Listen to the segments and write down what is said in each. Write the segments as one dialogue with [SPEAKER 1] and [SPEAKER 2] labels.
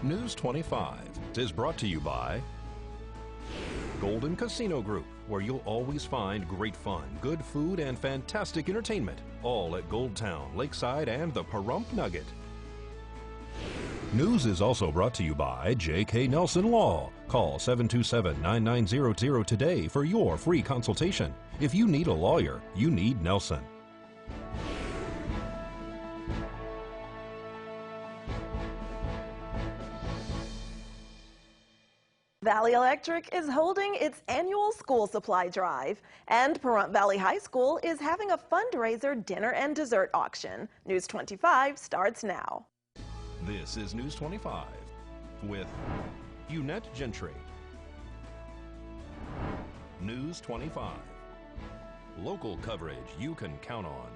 [SPEAKER 1] News 25 is brought to you by Golden Casino Group, where you'll always find great fun, good food, and fantastic entertainment, all at Gold Town, Lakeside, and the Pahrump Nugget. News is also brought to you by J.K. Nelson Law. Call 727-9900 today for your free consultation. If you need a lawyer, you need Nelson.
[SPEAKER 2] Valley Electric is holding its annual school supply drive, and Pahrump Valley High School is having a fundraiser dinner and dessert auction. News 25 starts now.
[SPEAKER 1] This is News 25 with Eunette Gentry. News 25. Local coverage you can count on.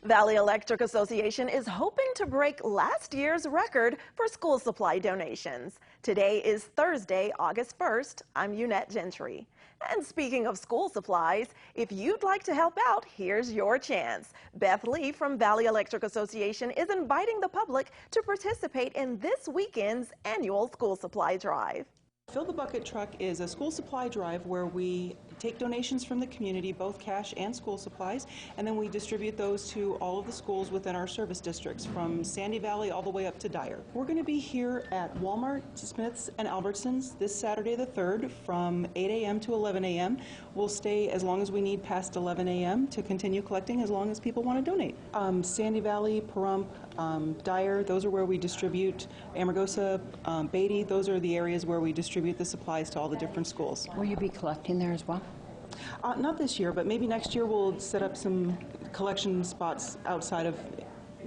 [SPEAKER 2] Valley Electric Association is hoping to break last year's record for school supply donations. Today is Thursday, August 1st. I'm Eunette Gentry. And speaking of school supplies, if you'd like to help out, here's your chance. Beth Lee from Valley Electric Association is inviting the public to participate in this weekend's annual school supply drive.
[SPEAKER 3] Fill the Bucket Truck is a school supply drive where we take donations from the community, both cash and school supplies, and then we distribute those to all of the schools within our service districts, from Sandy Valley all the way up to Dyer. We're going to be here at Walmart, Smith's, and Albertsons this Saturday the 3rd from 8 a.m. to 11 a.m. We'll stay as long as we need past 11 a.m. to continue collecting as long as people want to donate. Sandy Valley, Pahrump, Dyer, those are where we distribute. Amargosa, Beatty, those are the areas where we distribute the supplies to all the different schools.
[SPEAKER 4] Will you be collecting there as well?
[SPEAKER 3] Not this year, but maybe next year we'll set up some collection spots outside of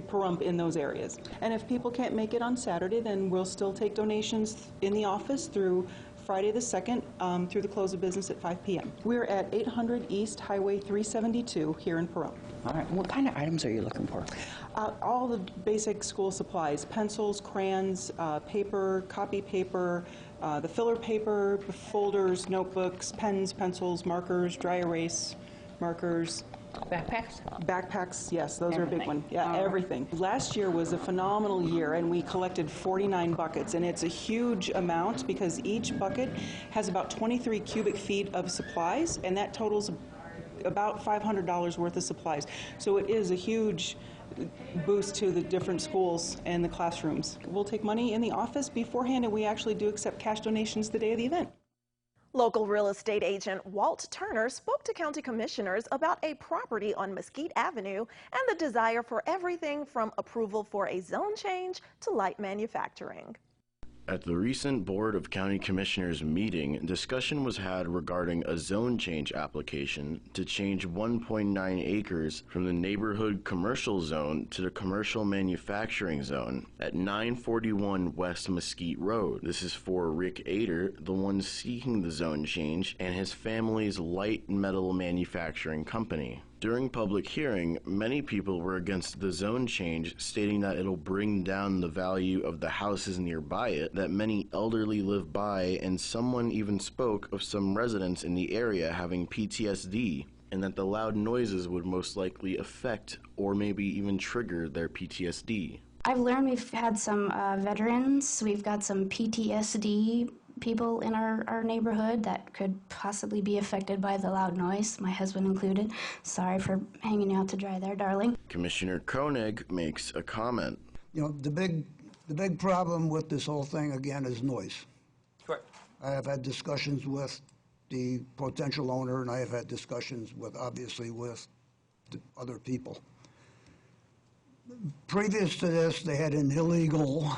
[SPEAKER 3] Pahrump in those areas. And if people can't make it on Saturday, then we'll still take donations in the office through Friday the 2nd through the close of business at 5 p.m. We're at 800 East Highway 372 here in Pahrump.
[SPEAKER 4] All right. What kind of items are you looking for?
[SPEAKER 3] All the basic school supplies: pencils, crayons, paper, copy paper, the filler paper, folders, notebooks, pens, pencils, markers, dry erase markers.
[SPEAKER 4] Backpacks?
[SPEAKER 3] Backpacks, yes, those are a big one. Yeah,
[SPEAKER 4] All
[SPEAKER 3] everything. Right. Last year was a phenomenal year, and we collected 49 buckets, and it's a huge amount because each bucket has about 23 cubic feet of supplies, and that totals about $500 worth of supplies. So it is a huge boost to the different schools and the classrooms. We'll take money in the office beforehand, and we actually do accept cash donations the day of the event.
[SPEAKER 2] Local real estate agent Walt Turner spoke to county commissioners about a property on Mesquite Avenue and the desire for everything from approval for a zone change to light manufacturing.
[SPEAKER 5] At the recent Board of County Commissioners meeting, discussion was had regarding a zone change application to change 1.9 acres from the neighborhood commercial zone to the commercial manufacturing zone at 941 West Mesquite Road. This is for Rick Ader, the one seeking the zone change, and his family's light metal manufacturing company. During public hearing, many people were against the zone change, stating that it'll bring down the value of the houses nearby it, that many elderly live by, and someone even spoke of some residents in the area having PTSD, and that the loud noises would most likely affect or maybe even trigger their PTSD.
[SPEAKER 6] I've learned we've had some veterans, we've got some PTSD people in our neighborhood that could possibly be affected by the loud noise, my husband included. Sorry for hanging out to dry there, darling.
[SPEAKER 5] Commissioner Koenig makes a comment.
[SPEAKER 7] You know, the big problem with this whole thing, again, is noise.
[SPEAKER 8] Correct.
[SPEAKER 7] I have had discussions with the potential owner, and I have had discussions with, obviously, with the other people. Previous to this, they had an illegal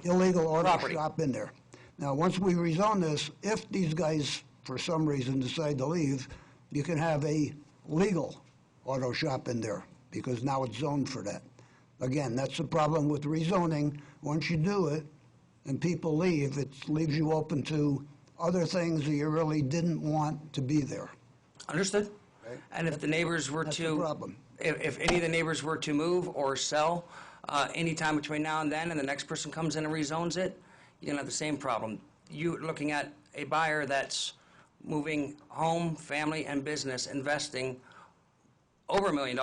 [SPEAKER 7] illegal auto shop in there. Now, once we rezone this, if these guys, for some reason, decide to leave, you can have a legal auto shop in there, because now it's zoned for that. Again, that's the problem with rezoning. Once you do it and people leave, it leaves you open to other things that you really didn't want to be there.
[SPEAKER 8] Understood.
[SPEAKER 7] Right?
[SPEAKER 8] And if the neighbors were
[SPEAKER 7] That's
[SPEAKER 8] to,
[SPEAKER 7] the problem.
[SPEAKER 8] If any of the neighbors were to move or sell any time between now and then, and the next person comes in and rezones it, you're gonna have the same problem. You're looking at a buyer that's moving home, family, and business, investing over $1 million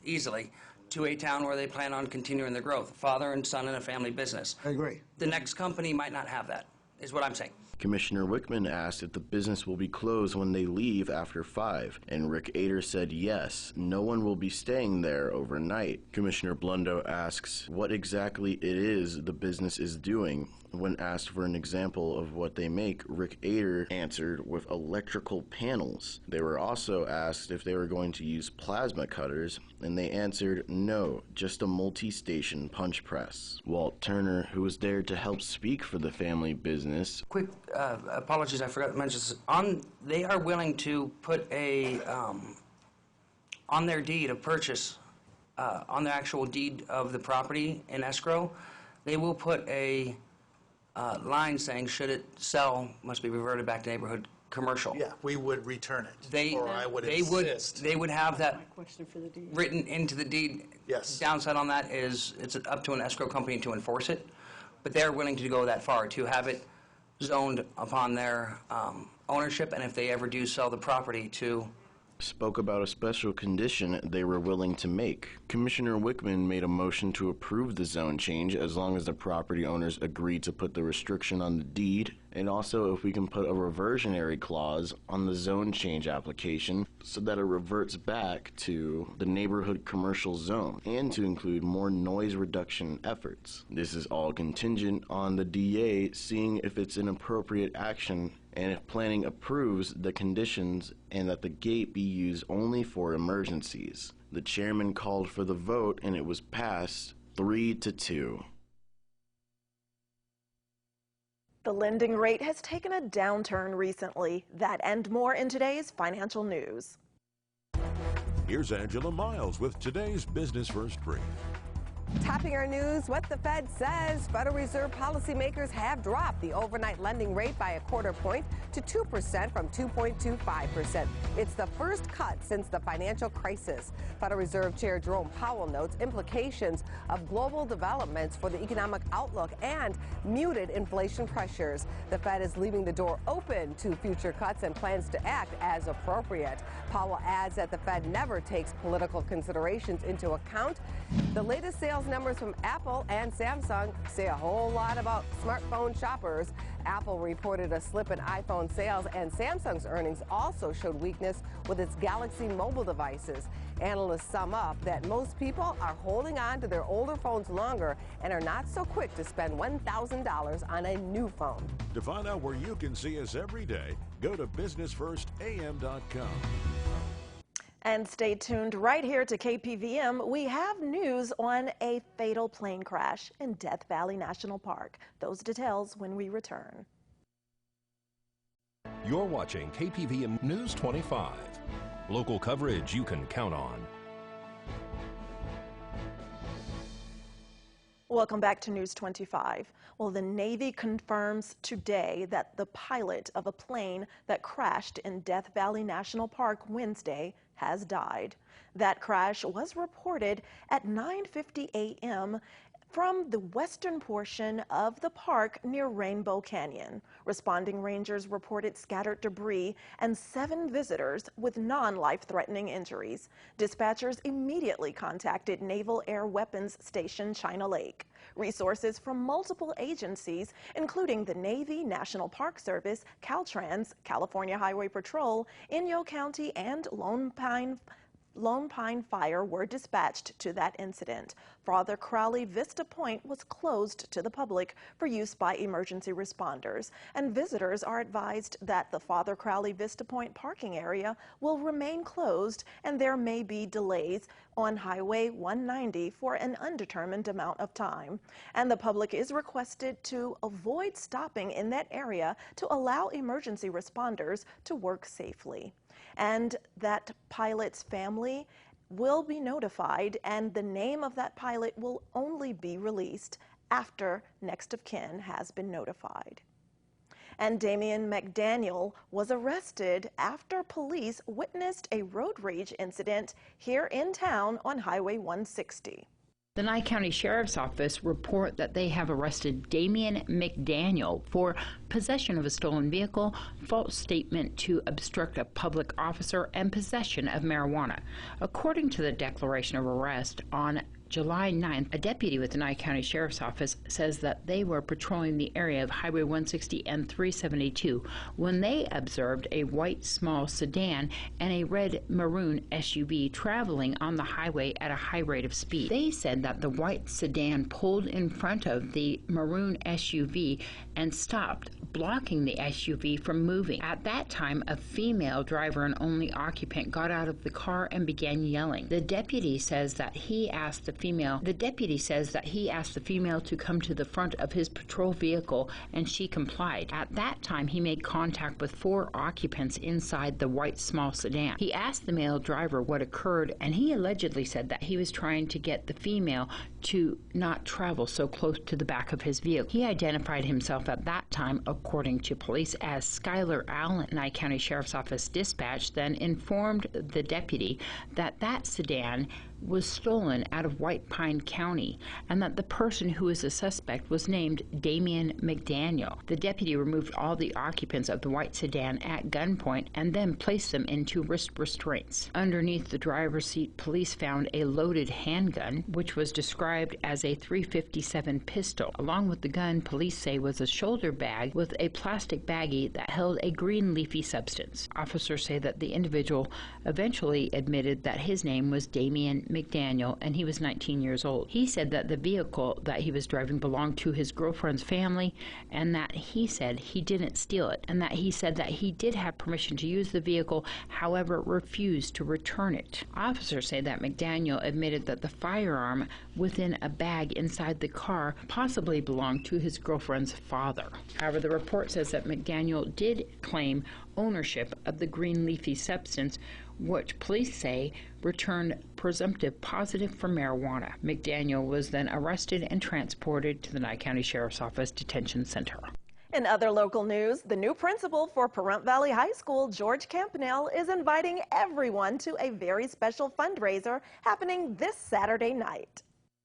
[SPEAKER 8] easily to a town where they plan on continuing their growth. Father and son in a family business.
[SPEAKER 7] I agree.
[SPEAKER 8] The next company might not have that, is what I'm saying.
[SPEAKER 5] Commissioner Wickman asked if the business will be closed when they leave after 5, and Rick Ader said yes, no one will be staying there overnight. Commissioner Blundo asks what exactly it is the business is doing. When asked for an example of what they make, Rick Ader answered with electrical panels. They were also asked if they were going to use plasma cutters, and they answered no, just a multi-station punch press. Walt Turner, who was there to help speak for the family business.
[SPEAKER 8] Quick apologies, I forgot to mention this. They are willing to put a, on their deed of purchase, on the actual deed of the property in escrow, they will put a line saying, should it sell, must be reverted back to neighborhood commercial.
[SPEAKER 9] Yeah, we would return it. I would
[SPEAKER 8] they
[SPEAKER 9] insist.
[SPEAKER 8] would have that
[SPEAKER 4] Question for the deed.
[SPEAKER 8] written into the deed.
[SPEAKER 9] Yes.
[SPEAKER 8] Downside on that is it's up to an escrow company to enforce it, but they're willing to go that far to have it zoned upon their ownership, and if they ever do sell the property to...
[SPEAKER 5] Spoke about a special condition they were willing to make. Commissioner Wickman made a motion to approve the zone change as long as the property owners agreed to put the restriction on the deed, and also if we can put a reversionary clause on the zone change application so that it reverts back to the neighborhood commercial zone, and to include more noise reduction efforts. This is all contingent on the DA seeing if it's an appropriate action and if planning approves the conditions, and that the gate be used only for emergencies. The chairman called for the vote, and it was passed 3-2.
[SPEAKER 2] The lending rate has taken a downturn recently. That and more in today's financial news.
[SPEAKER 10] Here's Angela Miles with today's Business First Brief.
[SPEAKER 11] Topping our news, what the Fed says. Federal Reserve policymakers have dropped the overnight lending rate by 1/4 point to 2% from 2.25%. It's the first cut since the financial crisis. Federal Reserve Chair Jerome Powell notes implications of global developments for the economic outlook and muted inflation pressures. The Fed is leaving the door open to future cuts and plans to act as appropriate. Powell adds that the Fed never takes political considerations into account. The latest sales numbers from Apple and Samsung say a whole lot about smartphone shoppers. Apple reported a slip in iPhone sales, and Samsung's earnings also showed weakness with its Galaxy mobile devices. Analysts sum up that most people are holding on to their older phones longer and are not so quick to spend $1,000 on a new phone.
[SPEAKER 10] To find out where you can see us every day, go to businessfirstam.com.
[SPEAKER 2] And stay tuned right here to KPVM. We have news on a fatal plane crash in Death Valley National Park. Those details when we return.
[SPEAKER 1] You're watching KPVM News 25. Local coverage you can count on.
[SPEAKER 2] Welcome back to News 25. Well, the Navy confirms today that the pilot of a plane that crashed in Death Valley National Park Wednesday has died. That crash was reported at 9:50 a.m. from the western portion of the park near Rainbow Canyon. Responding rangers reported scattered debris and 7 visitors with non-life-threatening injuries. Dispatchers immediately contacted Naval Air Weapons Station China Lake. Resources from multiple agencies, including the Navy, National Park Service, Caltrans, California Highway Patrol, Inyo County, and Lone Pine Fire were dispatched to that incident. Father Crowley Vista Point was closed to the public for use by emergency responders, and visitors are advised that the Father Crowley Vista Point parking area will remain closed, and there may be delays on Highway 190 for an undetermined amount of time. And the public is requested to avoid stopping in that area to allow emergency responders to work safely. And that pilot's family will be notified, and the name of that pilot will only be released after next of kin has been notified. And Damian McDaniel was arrested after police witnessed a road rage incident here in town on Highway 160.
[SPEAKER 4] The Nye County Sheriff's Office report that they have arrested Damian McDaniel for possession of a stolen vehicle, false statement to obstruct a public officer, and possession of marijuana. According to the declaration of arrest on July 9th, a deputy with the Nye County Sheriff's Office says that they were patrolling the area of Highway 160 and 372 when they observed a white small sedan and a red maroon SUV traveling on the highway at a high rate of speed. They said that the white sedan pulled in front of the maroon SUV and stopped, blocking the SUV from moving. At that time, a female driver and only occupant got out of the car and began yelling. The deputy says that he asked the female to come to the front of his patrol vehicle, and she complied. At that time, he made contact with 4 occupants inside the white small sedan. He asked the male driver what occurred, and he allegedly said that he was trying to get the female to not travel so close to the back of his vehicle. He identified himself at that time, according to police, as Skylar Allen. Nye County Sheriff's Office dispatch then informed the deputy that that sedan was stolen out of White Pine County and that the person who was a suspect was named Damian McDaniel. The deputy removed all the occupants of the white sedan at gunpoint and then placed them into wrist restraints. Underneath the driver's seat, police found a loaded handgun, which was described as a .357 pistol. Along with the gun, police say was a shoulder bag with a plastic baggie that held a green leafy substance. Officers say that the individual eventually admitted that his name was Damian McDaniel and he was 19 years old. He said that the vehicle that he was driving belonged to his girlfriend's family and that he said he didn't steal it, and that he said that he did have permission to use the vehicle, however refused to return it. Officers say that McDaniel admitted that the firearm within a bag inside the car possibly belonged to his girlfriend's father. However, the report says that McDaniel did claim ownership of the green leafy substance, which police say returned presumptive positive for marijuana. McDaniel was then arrested and transported to the Nye County Sheriff's Office Detention Center.
[SPEAKER 2] In other local news, the new principal for Pahrump Valley High School, George Campanell, is inviting everyone to a very special fundraiser happening this Saturday night.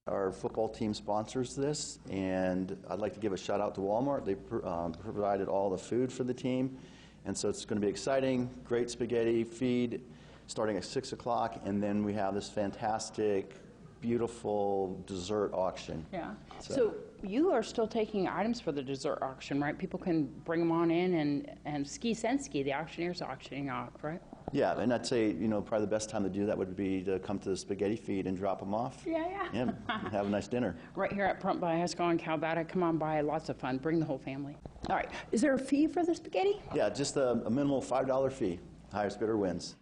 [SPEAKER 12] Our football team sponsors this, and I'd like to give a shout out to Walmart. They provided all the food for the team, and so it's going to be exciting. Great spaghetti feed starting at 6 o'clock, and then we have this fantastic, beautiful dessert auction.
[SPEAKER 4] Yeah. So you are still taking items for the dessert auction, right? People can bring them on in, and Ski Senski, the auctioneer's auctioning off, right?
[SPEAKER 12] Yeah, and I'd say, probably the best time to do that would be to come to the spaghetti feed and drop them off.
[SPEAKER 4] Yeah.
[SPEAKER 12] Yeah, and have a nice dinner.
[SPEAKER 4] Right here at Pahrump Valley High School in Calvada. Come on by, lots of fun. Bring the whole family. All right, is there a fee for the spaghetti?
[SPEAKER 12] Yeah, just a minimal $5 fee. Highest bidder wins.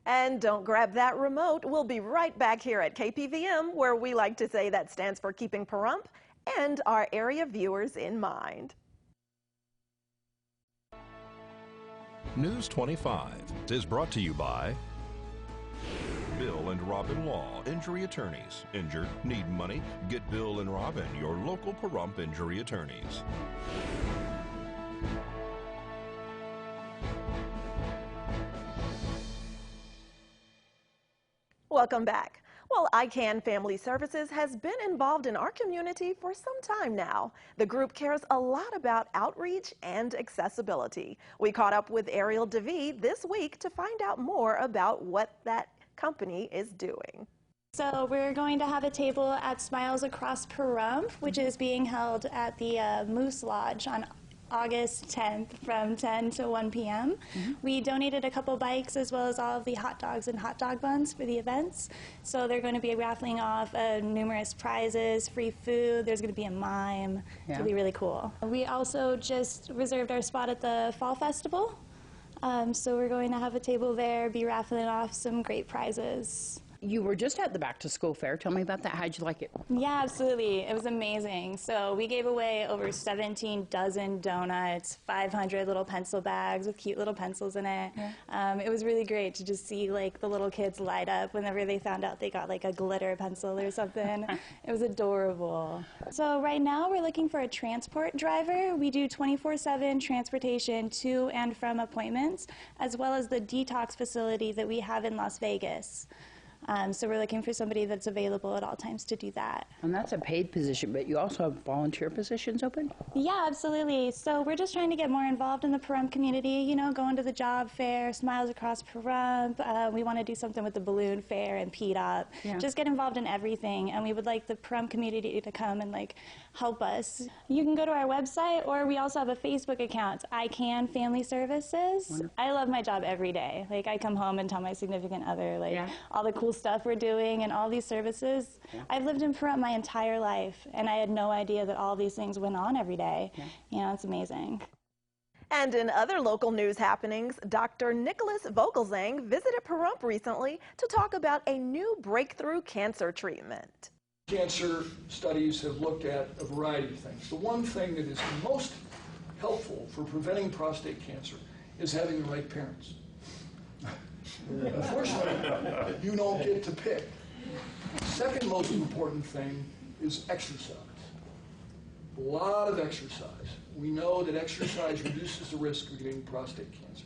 [SPEAKER 2] And don't grab that remote. We'll be right back here at KPVM, where we like to say that stands for keeping Pahrump and our area viewers in mind.
[SPEAKER 1] News 25 is brought to you by Bill and Robin Law, injury attorneys. Injured, need money? Get Bill and Robin, your local Pahrump injury attorneys.
[SPEAKER 2] Welcome back. Well, ICANN Family Services has been involved in our community for some time now. The group cares a lot about outreach and accessibility. We caught up with Ariel DeVee this week to find out more about what that company is doing.
[SPEAKER 13] So we're going to have a table at Smiles Across Pahrump, which is being held at the Moose Lodge on August 10th from 10 to 1 p.m. We donated a couple bikes as well as all of the hot dogs and hot dog buns for the events. So they're going to be raffling off numerous prizes, free food. There's going to be a mime.
[SPEAKER 4] Yeah.
[SPEAKER 13] It'll be really cool. We also just reserved our spot at the Fall Festival. So we're going to have a table there, be raffling off some great prizes.
[SPEAKER 4] You were just at the back to school fair. Tell me about that. How'd you like it?
[SPEAKER 13] Yeah, absolutely. It was amazing. So we gave away over 17 dozen donuts, 500 little pencil bags with cute little pencils in it. Yeah. It was really great to just see like the little kids light up whenever they found out they got like a glitter pencil or something. It was adorable. So right now we're looking for a transport driver. We do 24/7 transportation to and from appointments, as well as the detox facility that we have in Las Vegas. So we're looking for somebody that's available at all times to do that.
[SPEAKER 4] And that's a paid position, but you also have volunteer positions open?
[SPEAKER 13] Yeah, absolutely. So we're just trying to get more involved in the Pahrump community, you know, going to the job fair, Smiles Across Pahrump. We want to do something with the balloon fair and Pete Up.
[SPEAKER 4] Yeah.
[SPEAKER 13] Just get involved in everything. And we would like the Pahrump community to come and like help us. You can go to our website, or we also have a Facebook account, I Can Family Services.
[SPEAKER 4] Wonderful.
[SPEAKER 13] I love my job every day. Like I come home and tell my significant other like all the cool stuff we're doing and all these services. I've lived in Pahrump my entire life, and I had no idea that all these things went on every day. You know, it's amazing.
[SPEAKER 2] And in other local news happenings, Dr. Nicholas Vogelzang visited Pahrump recently to talk about a new breakthrough cancer treatment.
[SPEAKER 14] Cancer studies have looked at a variety of things. The one thing that is most helpful for preventing prostate cancer is having the right parents. Unfortunately, you don't get to pick. Second most important thing is exercise. A lot of exercise. We know that exercise reduces the risk of getting prostate cancer.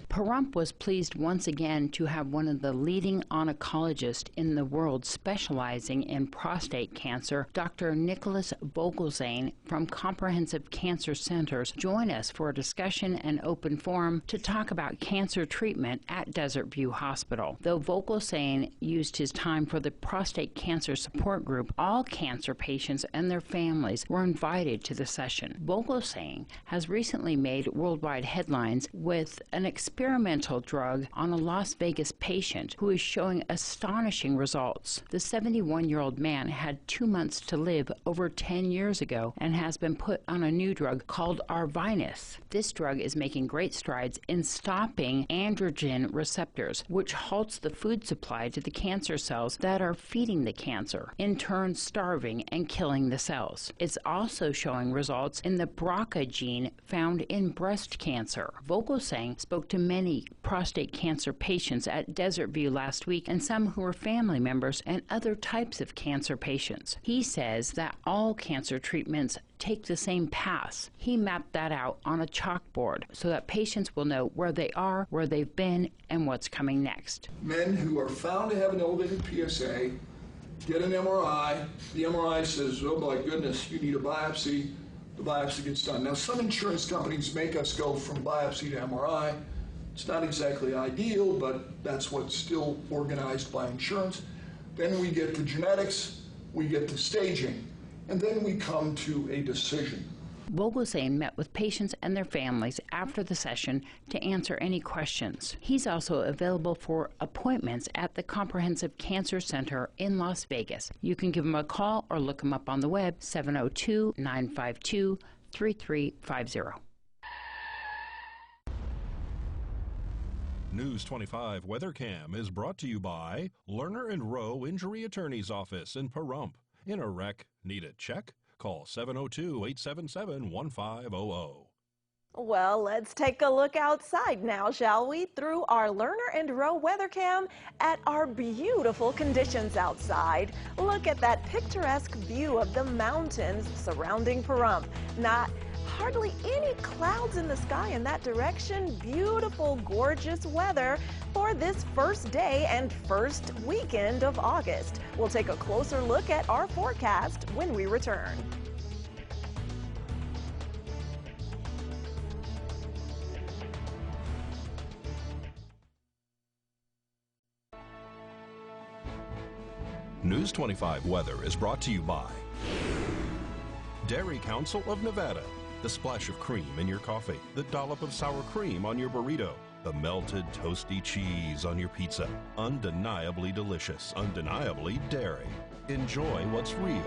[SPEAKER 4] Pahrump was pleased once again to have one of the leading oncologists in the world specializing in prostate cancer, Dr. Nicholas Vogelzang from Comprehensive Cancer Centers, join us for a discussion and open forum to talk about cancer treatment at Desert View Hospital. Though Vogelzang used his time for the prostate cancer support group, all cancer patients and their families were invited to the session. Vogelzang has recently made worldwide headlines with an experimental drug on a Las Vegas patient who is showing astonishing results. The 71-year-old man had 2 months to live over 10 years ago and has been put on a new drug called Arvinus. This drug is making great strides in stopping androgen receptors, which halts the food supply to the cancer cells that are feeding the cancer, in turn starving and killing the cells. It's also showing results in the BRCA gene found in breast cancer. Vogelzang spoke to many prostate cancer patients at Desert View last week, and some who are family members and other types of cancer patients. He says that all cancer treatments take the same paths. He mapped that out on a chalkboard so that patients will know where they are, where they've been, and what's coming next.
[SPEAKER 14] Men who are found to have an elevated PSA get an MRI. The MRI says, oh my goodness, you need a biopsy. The biopsy gets done. Now, some insurance companies make us go from biopsy to MRI. It's not exactly ideal, but that's what's still organized by insurance. Then we get to genetics, we get to staging, and then we come to a decision.
[SPEAKER 4] Vogelzang met with patients and their families after the session to answer any questions. He's also available for appointments at the Comprehensive Cancer Center in Las Vegas. You can give him a call or look him up on the web, 702-952-3350.
[SPEAKER 1] News 25 WeatherCam is brought to you by Lerner and Rowe Injury Attorney's Office in Pahrump. In a wreck, need a check? Call 702-877-1500.
[SPEAKER 2] Well, let's take a look outside now, shall we? Through our Lerner and Rowe weather cam at our beautiful conditions outside. Look at that picturesque view of the mountains surrounding Pahrump. Hardly any clouds in the sky in that direction. Beautiful, gorgeous weather for this first day and first weekend of August. We'll take a closer look at our forecast when we return.
[SPEAKER 1] News 25 weather is brought to you by Dairy Council of Nevada. The splash of cream in your coffee, the dollop of sour cream on your burrito, the melted toasty cheese on your pizza. Undeniably delicious, undeniably dairy. Enjoy what's real.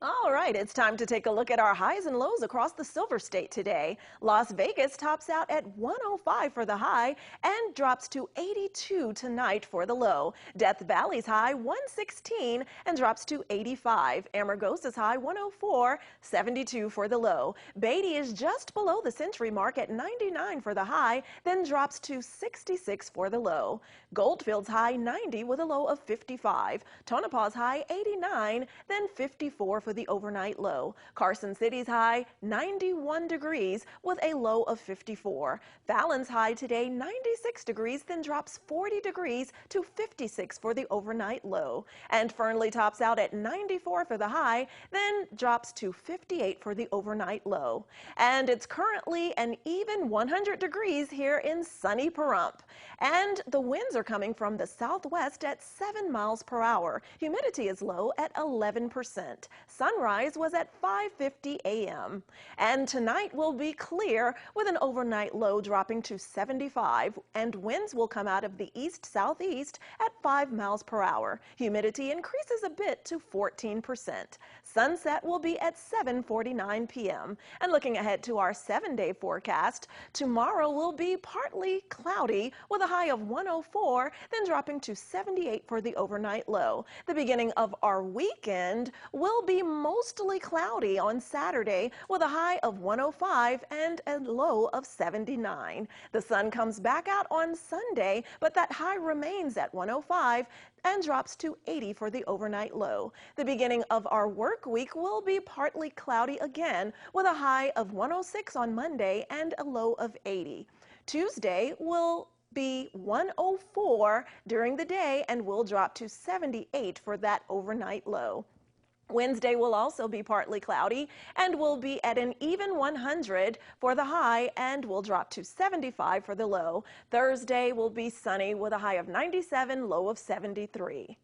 [SPEAKER 2] All right, it's time to take a look at our highs and lows across the Silver State today. Las Vegas tops out at 105 for the high and drops to 82 tonight for the low. Death Valley's high 116 and drops to 85. Amargosa's high 104, 72 for the low. Beatty is just below the century mark at 99 for the high, then drops to 66 for the low. Goldfield's high 90 with a low of 55. Tonopah's high 89, then 54 for the overnight overnight low. Carson City's high, 91 degrees with a low of 54. Fallon's high today, 96 degrees, then drops 40 degrees to 56 for the overnight low. And Fernley tops out at 94 for the high, then drops to 58 for the overnight low. And it's currently an even 100 degrees here in sunny Pahrump. And the winds are coming from the southwest at 7 miles per hour. Humidity is low at 11%. Sunrise was at 5:50 a.m. And tonight will be clear with an overnight low dropping to 75, and winds will come out of the east-southeast at 5 miles per hour. Humidity increases a bit to 14%. Sunset will be at 7:49 p.m. And looking ahead to our 7-day forecast, tomorrow will be partly cloudy with a high of 104, then dropping to 78 for the overnight low. The beginning of our weekend will be mostly cloudy on Saturday with a high of 105 and a low of 79. The sun comes back out on Sunday, but that high remains at 105 and drops to 80 for the overnight low. The beginning of our work week will be partly cloudy again with a high of 106 on Monday and a low of 80. Tuesday will be 104 during the day and will drop to 78 for that overnight low. Wednesday will also be partly cloudy and will be at an even 100 for the high and will drop to 75 for the low. Thursday will be sunny with a high of 97, low of 73.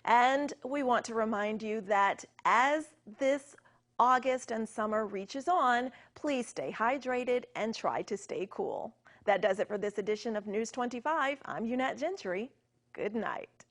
[SPEAKER 2] And we want to remind you that as this August and summer reaches on, please stay hydrated and try to stay cool. That does it for this edition of News 25. I'm Eunette Gentry. Good night.